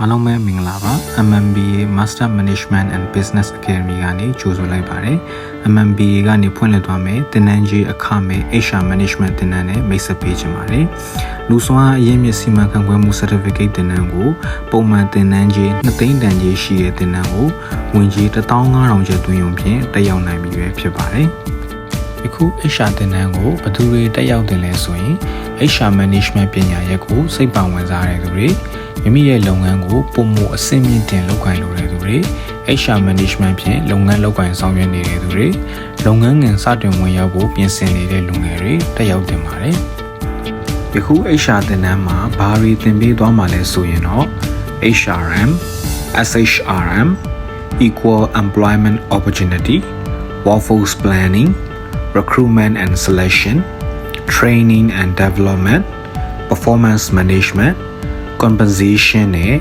အားလုံးပဲမင်္ဂလာပါ MMBA Master Management and Business Academy ကနေကြိုဆိုလိုက်ပါတယ် MMBA ကနေဖွင့်လှစ်သွားမယ်သင်တန်းကြီးအခမဲ့ HR Management သင်တန်းနဲ့မိတ်ဆက်ပေးချင်ပါတယ်လူစွမ်းအရင်းမြစ်စီမံခန့်ခွဲမှု Certificate သင်တန်းကိုပုံမှန်သင်တန်းကြီး2သိန်းတန်ကြီးရှိတဲ့သင်တန်းကိုဝင်ကြီး 15000 ကျပ်သွင်းရုံဖြင့်တက်ရောက်နိုင်ပြီပဲဖြစ်ပါတယ်အခု HR သင်တန်းကိုဘယ်သူတွေတက်ရောက်တင်လဲဆိုရင် HR Management ပညာရပ်ကိုစိတ်ပါဝင်စားတဲ့သူတွေမိမိရဲ့လုပ်ငန်းကိုပုံမှုအဆင့်မြင့်တင်လုပ်ကိုင်လိုတဲ့သူတွေ HR Management ဖြင့်လုပ်ငန်းလုပ်ကိုင်ဆောင်ရွက်နေတဲ့သူတွေလုပ်ငန်းငယ်စတင်ဝင်ရောက်ဖို့ပြင်ဆင်နေတဲ့လူငယ်တွေတက်ရောက်တင်ပါတယ်ယခု HR သင်တန်းမှာဘာတွေသင်ပေးသွားမှာလဲဆိုရင်တော့ HRM, SHRM, Equal Employment Opportunity, Workforce Planning, Recruitment and Selection, Training and Development, Performance Management, Compensation နဲ့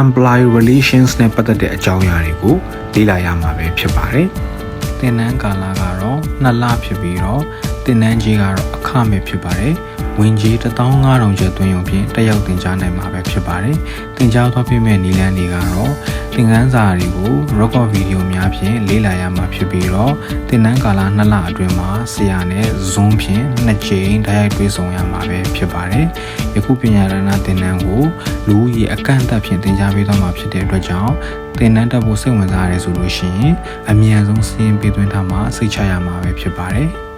Employee Relations နဲ့ပတ်သက်တဲ့အကြောင်းအရာတွေကိုလေ့လာရမှာပဲဖြစ်ပါတယ်။သင်တန်းကာလကတော့2လဖြစ်ပြီးတော့သင်တန်းကြီးကတော့အခမဲ့ဖြစ်ပါတယ်။ဝင်ကြီး 15000 ကျပ်သွင်းရုံဖြင့်တက်ရောက်သင်ကြားနိုင်မှာပဲဖြစ်ပါတယ်။သင်ကြားသွားပြမယ့်နည်းလမ်းတွေကတော့သင်ခန်းစာတွေကို record video များဖြင့်လေ့လာရမှာဖြစ်ပြီးတော့သင်တန်းကာလ2လအတွင်းမှာဆရာနဲ့ Zoom ဖြင့်2ကြိမ်တိုက်ရိုက်တွေ့ဆုံရမှာပဲဖြစ်ပါတယ်။ယခုပညာရဏသင်တန်းကိုလူဦးရေအကန့်အသတ်ဖြင့်သင်ကြားပေးသွားမှာဖြစ်တဲ့အတွက်ကြောင့်သင်တန်းတက်ဖို့စိတ်ဝင်စားရတယ်ဆိုလို့ရှိရင်အမြန်ဆုံးစာရင်းပေးသွင်းထားမှာစိတ်ချရမှာပဲဖြစ်ပါတယ်။